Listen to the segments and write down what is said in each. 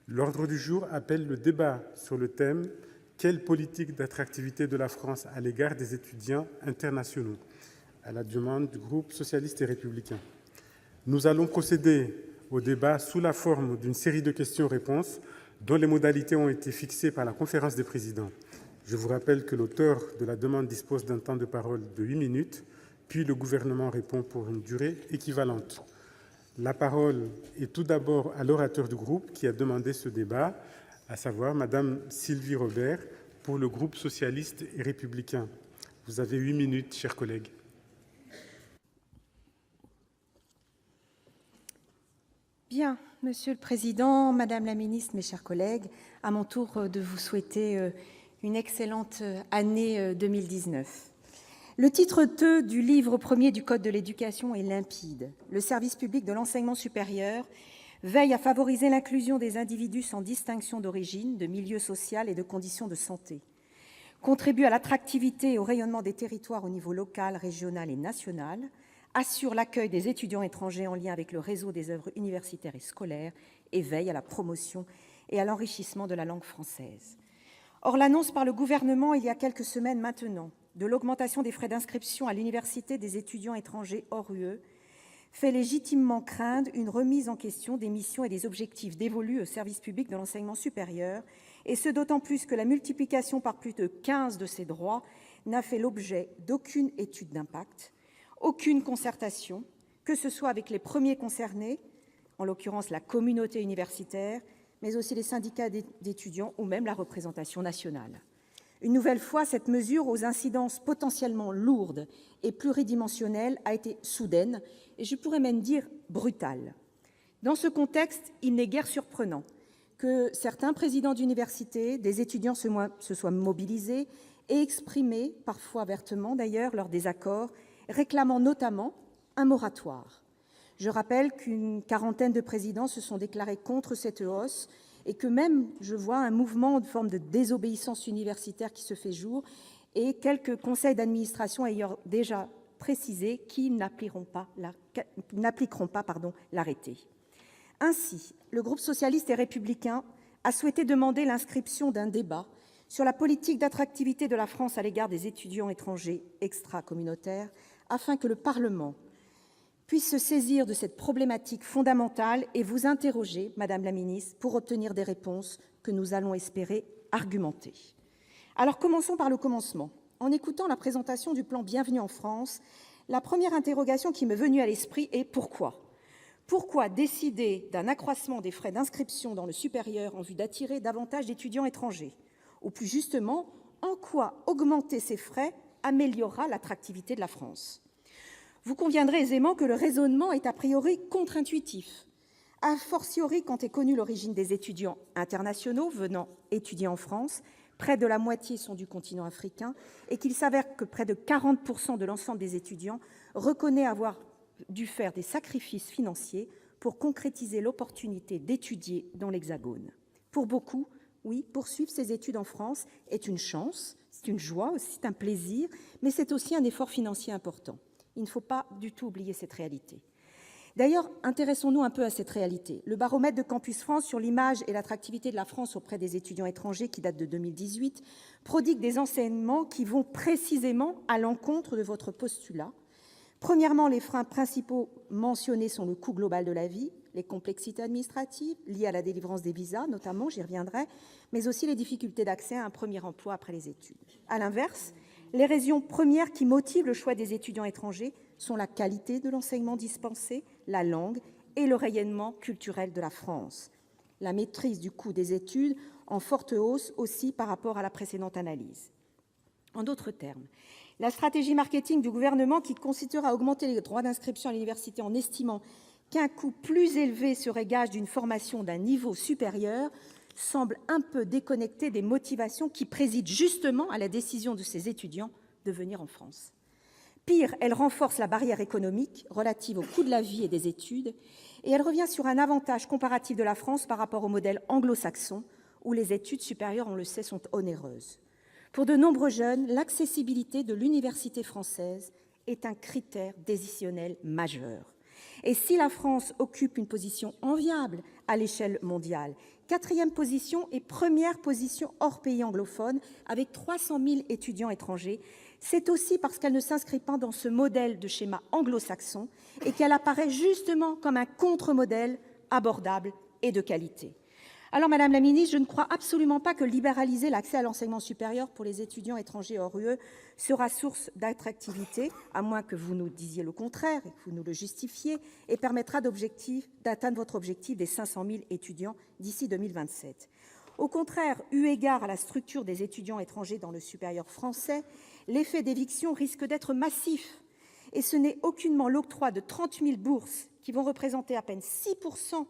L'ordre du jour appelle le débat sur le thème « Quelle politique d'attractivité de la France à l'égard des étudiants internationaux ?» à la demande du groupe socialiste et républicain. Nous allons procéder au débat sous la forme d'une série de questions-réponses dont les modalités ont été fixées par la Conférence des présidents. Je vous rappelle que l'auteur de la demande dispose d'un temps de parole de 8 minutes, puis le Gouvernement répond pour une durée équivalente. La parole est tout d'abord à l'orateur du groupe qui a demandé ce débat, à savoir Madame Sylvie Robert, pour le groupe socialiste et républicain. Vous avez 8 minutes, chers collègues. Bien, Monsieur le Président, Madame la Ministre, mes chers collègues, à mon tour de vous souhaiter une excellente année 2019. Le titre 2 du livre 1er du Code de l'éducation est limpide. Le service public de l'enseignement supérieur veille à favoriser l'inclusion des individus sans distinction d'origine, de milieu social et de conditions de santé, contribue à l'attractivité et au rayonnement des territoires au niveau local, régional et national, assure l'accueil des étudiants étrangers en lien avec le réseau des œuvres universitaires et scolaires et veille à la promotion et à l'enrichissement de la langue française. Or, l'annonce par le gouvernement, il y a quelques semaines maintenant, de l'augmentation des frais d'inscription à l'université des étudiants étrangers hors UE fait légitimement craindre une remise en question des missions et des objectifs dévolus au service public de l'enseignement supérieur, et ce d'autant plus que la multiplication par plus de 15 de ces droits n'a fait l'objet d'aucune étude d'impact, aucune concertation, que ce soit avec les premiers concernés, en l'occurrence la communauté universitaire, mais aussi les syndicats d'étudiants ou même la représentation nationale. Une nouvelle fois, cette mesure aux incidences potentiellement lourdes et pluridimensionnelles a été soudaine et je pourrais même dire brutale. Dans ce contexte, il n'est guère surprenant que certains présidents d'université, des étudiants se soient mobilisés et exprimé, parfois vertement d'ailleurs, leur désaccord, réclamant notamment un moratoire. Je rappelle qu'une quarantaine de présidents se sont déclarés contre cette hausse et que même, je vois un mouvement de forme de désobéissance universitaire qui se fait jour et quelques conseils d'administration ayant déjà précisé qu'ils n'appliqueront pas l'arrêté. Ainsi, le groupe socialiste et républicain a souhaité demander l'inscription d'un débat sur la politique d'attractivité de la France à l'égard des étudiants étrangers extracommunautaires afin que le Parlement puisse se saisir de cette problématique fondamentale et vous interroger, Madame la Ministre, pour obtenir des réponses que nous allons espérer argumentées. Alors commençons par le commencement. En écoutant la présentation du plan Bienvenue en France, la première interrogation qui m'est venue à l'esprit est pourquoi ? Pourquoi décider d'un accroissement des frais d'inscription dans le supérieur en vue d'attirer davantage d'étudiants étrangers ? Ou plus justement, en quoi augmenter ces frais améliorera l'attractivité de la France ? Vous conviendrez aisément que le raisonnement est a priori contre-intuitif, a fortiori quand est connue l'origine des étudiants internationaux venant étudier en France, près de la moitié sont du continent africain, et qu'il s'avère que près de 40% de l'ensemble des étudiants reconnaît avoir dû faire des sacrifices financiers pour concrétiser l'opportunité d'étudier dans l'Hexagone. Pour beaucoup, oui, poursuivre ses études en France est une chance, c'est une joie, c'est un plaisir, mais c'est aussi un effort financier important. Il ne faut pas du tout oublier cette réalité. D'ailleurs, intéressons-nous un peu à cette réalité. Le baromètre de Campus France sur l'image et l'attractivité de la France auprès des étudiants étrangers, qui date de 2018, prodigue des enseignements qui vont précisément à l'encontre de votre postulat. Premièrement, les freins principaux mentionnés sont le coût global de la vie, les complexités administratives liées à la délivrance des visas, notamment, j'y reviendrai, mais aussi les difficultés d'accès à un premier emploi après les études. À l'inverse, les raisons premières qui motivent le choix des étudiants étrangers sont la qualité de l'enseignement dispensé, la langue et le rayonnement culturel de la France. La maîtrise du coût des études en forte hausse aussi par rapport à la précédente analyse. En d'autres termes, la stratégie marketing du gouvernement qui consistera à augmenter les droits d'inscription à l'université en estimant qu'un coût plus élevé serait gage d'une formation d'un niveau supérieur semble un peu déconnectée des motivations qui président justement à la décision de ces étudiants de venir en France. Pire, elle renforce la barrière économique relative au coût de la vie et des études, et elle revient sur un avantage comparatif de la France par rapport au modèle anglo-saxon, où les études supérieures, on le sait, sont onéreuses. Pour de nombreux jeunes, l'accessibilité de l'université française est un critère décisionnel majeur. Et si la France occupe une position enviable à l'échelle mondiale, 4e position et première position hors pays anglophones, avec 300 000 étudiants étrangers, c'est aussi parce qu'elle ne s'inscrit pas dans ce modèle de schéma anglo-saxon et qu'elle apparaît justement comme un contre-modèle abordable et de qualité. Alors, Madame la ministre, je ne crois absolument pas que libéraliser l'accès à l'enseignement supérieur pour les étudiants étrangers hors UE sera source d'attractivité, à moins que vous nous disiez le contraire et que vous nous le justifiez, et permettra d'atteindre votre objectif des 500 000 étudiants d'ici 2027. Au contraire, eu égard à la structure des étudiants étrangers dans le supérieur français, l'effet d'éviction risque d'être massif. Et ce n'est aucunement l'octroi de 30 000 bourses, qui vont représenter à peine 6 %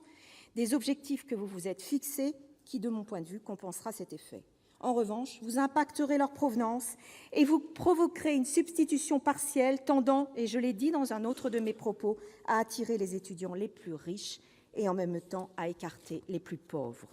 des objectifs que vous vous êtes fixés, qui, de mon point de vue, compensera cet effet. En revanche, vous impacterez leur provenance et vous provoquerez une substitution partielle tendant, et je l'ai dit dans un autre de mes propos, à attirer les étudiants les plus riches et en même temps à écarter les plus pauvres.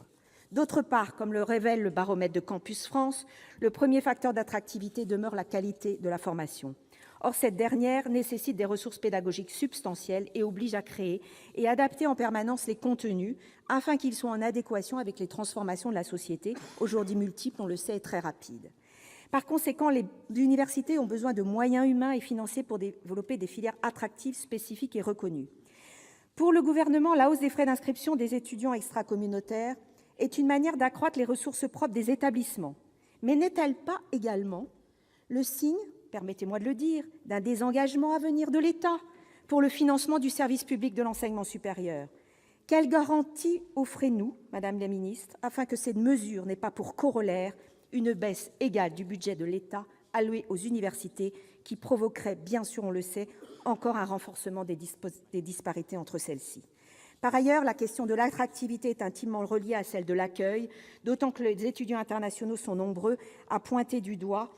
D'autre part, comme le révèle le baromètre de Campus France, le premier facteur d'attractivité demeure la qualité de la formation. Or, cette dernière nécessite des ressources pédagogiques substantielles et oblige à créer et adapter en permanence les contenus afin qu'ils soient en adéquation avec les transformations de la société, aujourd'hui multiples, on le sait, et très rapides. Par conséquent, les universités ont besoin de moyens humains et financiers pour développer des filières attractives, spécifiques et reconnues. Pour le gouvernement, la hausse des frais d'inscription des étudiants extracommunautaires est une manière d'accroître les ressources propres des établissements. Mais n'est-elle pas également le signe, permettez-moi de le dire, d'un désengagement à venir de l'État pour le financement du service public de l'enseignement supérieur? Quelles garanties offrez-nous, Madame la ministre, afin que cette mesure n'ait pas pour corollaire une baisse égale du budget de l'État alloué aux universités, qui provoquerait, bien sûr, on le sait, encore un renforcement des disparités entre celles-ci? Par ailleurs, la question de l'attractivité est intimement reliée à celle de l'accueil, d'autant que les étudiants internationaux sont nombreux à pointer du doigt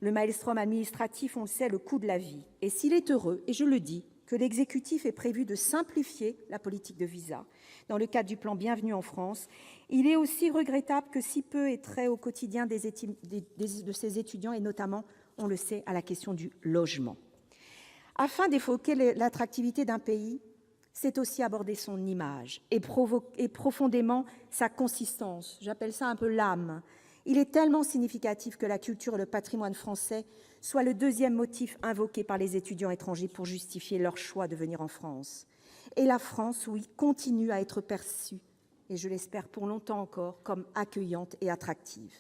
le maelstrom administratif, on le sait, le coût de la vie. Et s'il est heureux, et je le dis, que l'exécutif ait prévu de simplifier la politique de visa dans le cadre du plan Bienvenue en France, il est aussi regrettable que si peu ait trait au quotidien de ces étudiants, et notamment, on le sait, à la question du logement. Afin d'évoquer l'attractivité d'un pays, c'est aussi aborder son image et profondément sa consistance. J'appelle ça un peu l'âme. Il est tellement significatif que la culture et le patrimoine français soient le deuxième motif invoqué par les étudiants étrangers pour justifier leur choix de venir en France. Et la France, oui, continue à être perçue, et je l'espère pour longtemps encore, comme accueillante et attractive.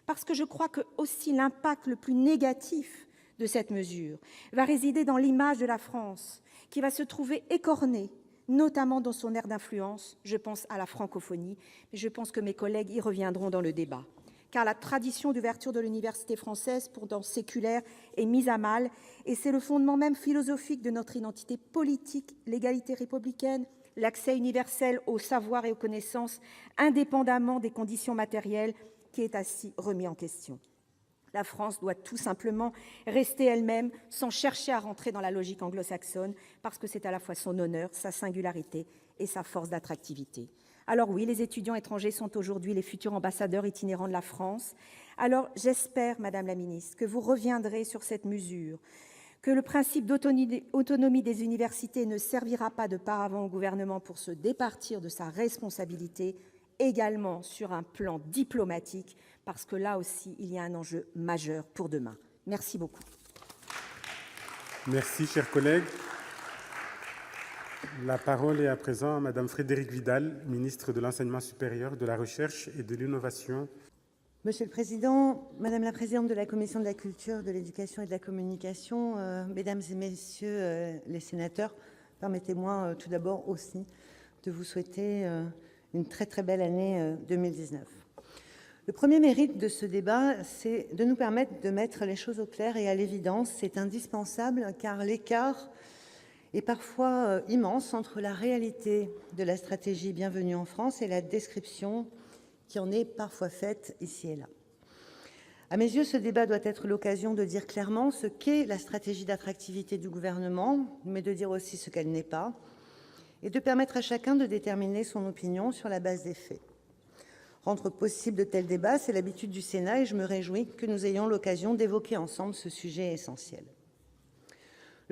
Parce que je crois que aussi l'impact le plus négatif de cette mesure va résider dans l'image de la France, qui va se trouver écornée, notamment dans son aire d'influence. Je pense à la francophonie, mais je pense que mes collègues y reviendront dans le débat. Car la tradition d'ouverture de l'université française, pourtant séculaire, est mise à mal, et c'est le fondement même philosophique de notre identité politique, l'égalité républicaine, l'accès universel au savoir et aux connaissances, indépendamment des conditions matérielles, qui est ainsi remis en question. La France doit tout simplement rester elle-même, sans chercher à rentrer dans la logique anglo-saxonne, parce que c'est à la fois son honneur, sa singularité et sa force d'attractivité. Alors oui, les étudiants étrangers sont aujourd'hui les futurs ambassadeurs itinérants de la France. Alors j'espère, Madame la ministre, que vous reviendrez sur cette mesure, que le principe d'autonomie des universités ne servira pas de paravent au gouvernement pour se départir de sa responsabilité, également sur un plan diplomatique, parce que là aussi, il y a un enjeu majeur pour demain. Merci beaucoup. Merci, chers collègues. La parole est à présent à Madame Frédérique Vidal, ministre de l'Enseignement supérieur, de la Recherche et de l'Innovation. Monsieur le Président, Madame la Présidente de la Commission de la Culture, de l'Éducation et de la Communication, Mesdames et Messieurs les sénateurs, permettez-moi tout d'abord aussi de vous souhaiter une très très belle année 2019. Le premier mérite de ce débat, c'est de nous permettre de mettre les choses au clair et à l'évidence. C'est indispensable car l'écart est parfois immense entre la réalité de la stratégie Bienvenue en France et la description qui en est parfois faite ici et là. À mes yeux, ce débat doit être l'occasion de dire clairement ce qu'est la stratégie d'attractivité du gouvernement, mais de dire aussi ce qu'elle n'est pas, et de permettre à chacun de déterminer son opinion sur la base des faits. Rendre possible de tels débats, c'est l'habitude du Sénat, et je me réjouis que nous ayons l'occasion d'évoquer ensemble ce sujet essentiel.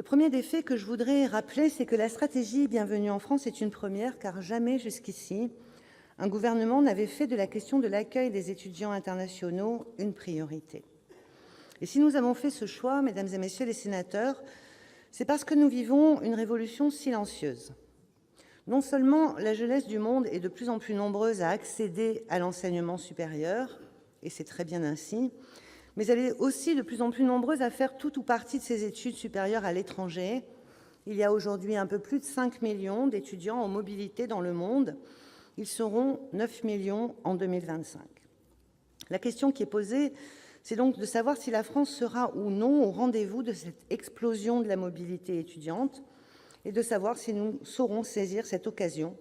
Le premier des faits que je voudrais rappeler, c'est que la stratégie Bienvenue en France est une première, car jamais jusqu'ici un gouvernement n'avait fait de la question de l'accueil des étudiants internationaux une priorité. Et si nous avons fait ce choix, mesdames et messieurs les sénateurs, c'est parce que nous vivons une révolution silencieuse. Non seulement la jeunesse du monde est de plus en plus nombreuse à accéder à l'enseignement supérieur, et c'est très bien ainsi, mais elle est aussi de plus en plus nombreuse à faire tout ou partie de ses études supérieures à l'étranger. Il y a aujourd'hui un peu plus de 5 millions d'étudiants en mobilité dans le monde. Ils seront 9 millions en 2025. La question qui est posée, c'est donc de savoir si la France sera ou non au rendez-vous de cette explosion de la mobilité étudiante et de savoir si nous saurons saisir cette occasion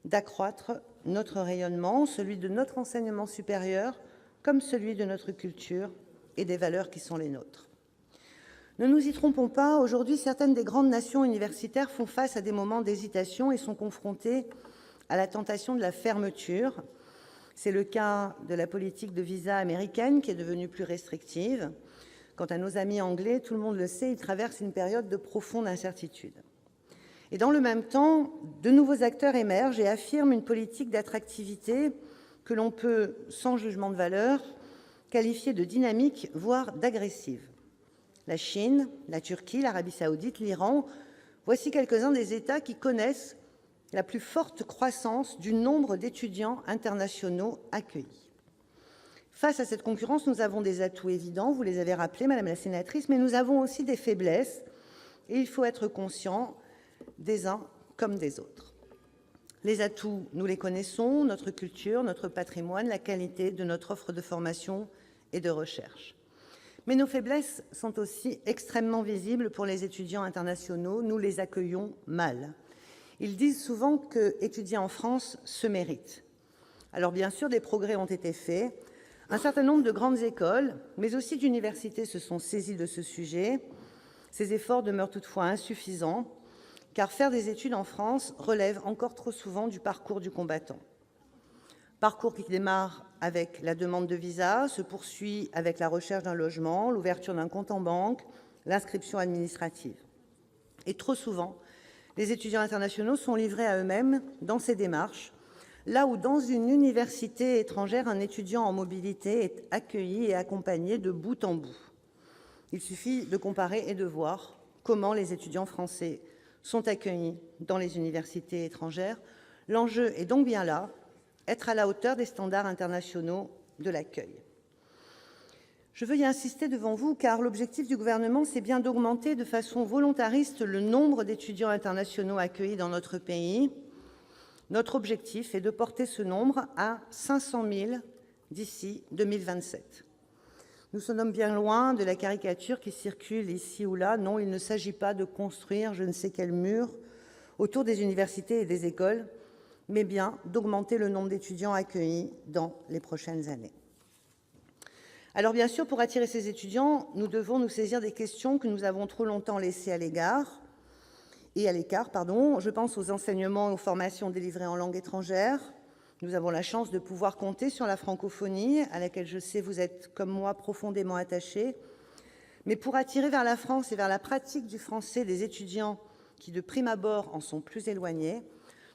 d'accroître notre rayonnement, celui de notre enseignement supérieur, comme celui de notre culture et des valeurs qui sont les nôtres. Ne nous y trompons pas, aujourd'hui, certaines des grandes nations universitaires font face à des moments d'hésitation et sont confrontées à la tentation de la fermeture. C'est le cas de la politique de visa américaine qui est devenue plus restrictive. Quant à nos amis anglais, tout le monde le sait, ils traversent une période de profonde incertitude. Et dans le même temps, de nouveaux acteurs émergent et affirment une politique d'attractivité que l'on peut, sans jugement de valeur, qualifier de dynamique, voire d'agressive. La Chine, la Turquie, l'Arabie saoudite, l'Iran, voici quelques-uns des États qui connaissent la plus forte croissance du nombre d'étudiants internationaux accueillis. Face à cette concurrence, nous avons des atouts évidents, vous les avez rappelés, Madame la sénatrice, mais nous avons aussi des faiblesses, et il faut être conscient des uns comme des autres. Les atouts, nous les connaissons, notre culture, notre patrimoine, la qualité de notre offre de formation et de recherche. Mais nos faiblesses sont aussi extrêmement visibles pour les étudiants internationaux, nous les accueillons mal. Ils disent souvent qu'étudier en France se mérite. Alors bien sûr, des progrès ont été faits. Un certain nombre de grandes écoles, mais aussi d'universités se sont saisies de ce sujet. Ces efforts demeurent toutefois insuffisants, car faire des études en France relève encore trop souvent du parcours du combattant. Parcours qui démarre avec la demande de visa, se poursuit avec la recherche d'un logement, l'ouverture d'un compte en banque, l'inscription administrative. Et trop souvent, les étudiants internationaux sont livrés à eux-mêmes dans ces démarches, là où dans une université étrangère, un étudiant en mobilité est accueilli et accompagné de bout en bout. Il suffit de comparer et de voir comment les étudiants français sont accueillis dans les universités étrangères. L'enjeu est donc bien là, être à la hauteur des standards internationaux de l'accueil. Je veux y insister devant vous, car l'objectif du gouvernement, c'est bien d'augmenter de façon volontariste le nombre d'étudiants internationaux accueillis dans notre pays. Notre objectif est de porter ce nombre à 500 000 d'ici 2027. Nous sommes bien loin de la caricature qui circule ici ou là. Non, il ne s'agit pas de construire je ne sais quel mur autour des universités et des écoles, mais bien d'augmenter le nombre d'étudiants accueillis dans les prochaines années. Alors bien sûr, pour attirer ces étudiants, nous devons nous saisir des questions que nous avons trop longtemps laissées à l'écart. Je pense aux enseignements et aux formations délivrées en langue étrangère. Nous avons la chance de pouvoir compter sur la francophonie, à laquelle je sais vous êtes, comme moi, profondément attachés. Mais pour attirer vers la France et vers la pratique du français des étudiants qui, de prime abord, en sont plus éloignés,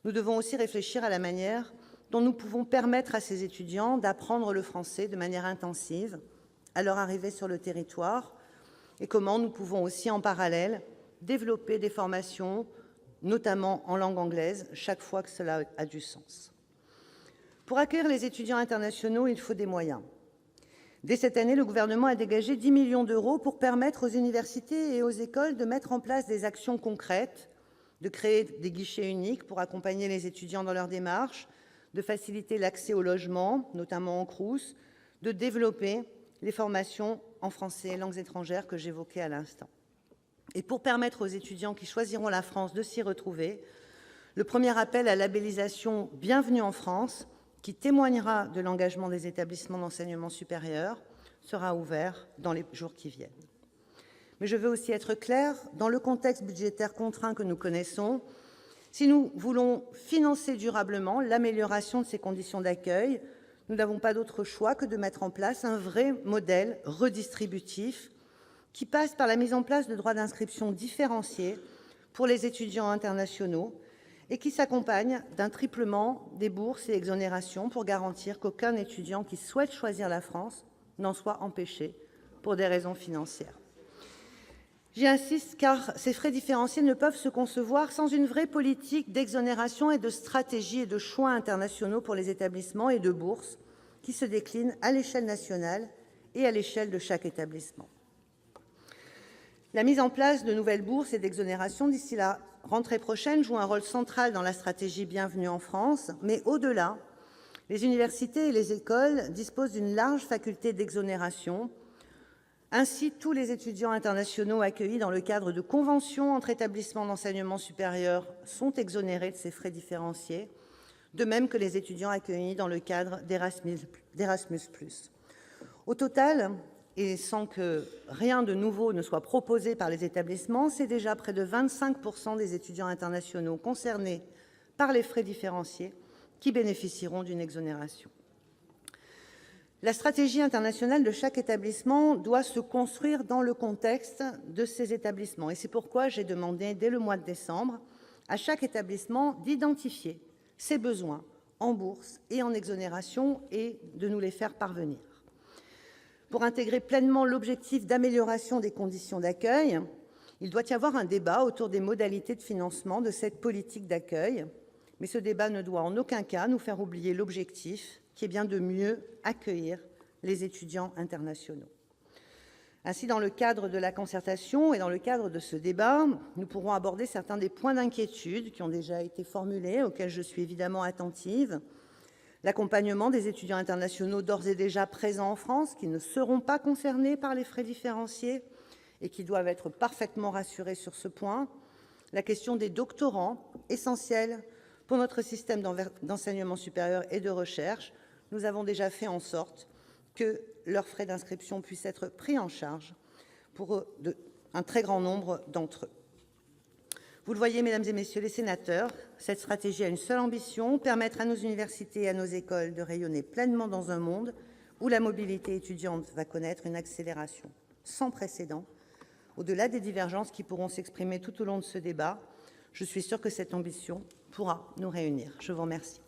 nous devons aussi réfléchir à la manière dont nous pouvons permettre à ces étudiants d'apprendre le français de manière intensive à leur arrivée sur le territoire, et comment nous pouvons aussi, en parallèle, développer des formations, notamment en langue anglaise, chaque fois que cela a du sens. Pour accueillir les étudiants internationaux, il faut des moyens. Dès cette année, le gouvernement a dégagé 10 millions d'euros pour permettre aux universités et aux écoles de mettre en place des actions concrètes, de créer des guichets uniques pour accompagner les étudiants dans leur démarche, de faciliter l'accès au logement, notamment en Crous, de développer les formations en français et langues étrangères que j'évoquais à l'instant. Et pour permettre aux étudiants qui choisiront la France de s'y retrouver, le premier appel à labellisation « Bienvenue en France », qui témoignera de l'engagement des établissements d'enseignement supérieur, sera ouvert dans les jours qui viennent. Mais je veux aussi être claire, dans le contexte budgétaire contraint que nous connaissons, si nous voulons financer durablement l'amélioration de ces conditions d'accueil, nous n'avons pas d'autre choix que de mettre en place un vrai modèle redistributif qui passe par la mise en place de droits d'inscription différenciés pour les étudiants internationaux et qui s'accompagne d'un triplement des bourses et exonérations pour garantir qu'aucun étudiant qui souhaite choisir la France n'en soit empêché pour des raisons financières. J'y insiste car ces frais différenciés ne peuvent se concevoir sans une vraie politique d'exonération et de stratégie et de choix internationaux pour les établissements et de bourses qui se déclinent à l'échelle nationale et à l'échelle de chaque établissement. La mise en place de nouvelles bourses et d'exonérations d'ici la rentrée prochaine joue un rôle central dans la stratégie Bienvenue en France, mais au-delà, les universités et les écoles disposent d'une large faculté d'exonération. Ainsi, tous les étudiants internationaux accueillis dans le cadre de conventions entre établissements d'enseignement supérieur sont exonérés de ces frais différenciés, de même que les étudiants accueillis dans le cadre d'Erasmus+. Au total, et sans que rien de nouveau ne soit proposé par les établissements, c'est déjà près de 25% des étudiants internationaux concernés par les frais différenciés qui bénéficieront d'une exonération. La stratégie internationale de chaque établissement doit se construire dans le contexte de ces établissements. Et c'est pourquoi j'ai demandé, dès le mois de décembre, à chaque établissement d'identifier ses besoins en bourse et en exonération et de nous les faire parvenir. Pour intégrer pleinement l'objectif d'amélioration des conditions d'accueil, il doit y avoir un débat autour des modalités de financement de cette politique d'accueil, mais ce débat ne doit en aucun cas nous faire oublier l'objectif qui est bien de mieux accueillir les étudiants internationaux. Ainsi, dans le cadre de la concertation et dans le cadre de ce débat, nous pourrons aborder certains des points d'inquiétude qui ont déjà été formulés, auxquels je suis évidemment attentive. L'accompagnement des étudiants internationaux d'ores et déjà présents en France, qui ne seront pas concernés par les frais différenciés et qui doivent être parfaitement rassurés sur ce point. La question des doctorants, essentielle pour notre système d'enseignement supérieur et de recherche. Nous avons déjà fait en sorte que leurs frais d'inscription puissent être pris en charge pour un très grand nombre d'entre eux. Vous le voyez, mesdames et messieurs les sénateurs, cette stratégie a une seule ambition, permettre à nos universités et à nos écoles de rayonner pleinement dans un monde où la mobilité étudiante va connaître une accélération sans précédent. Au-delà des divergences qui pourront s'exprimer tout au long de ce débat, je suis sûre que cette ambition pourra nous réunir. Je vous remercie.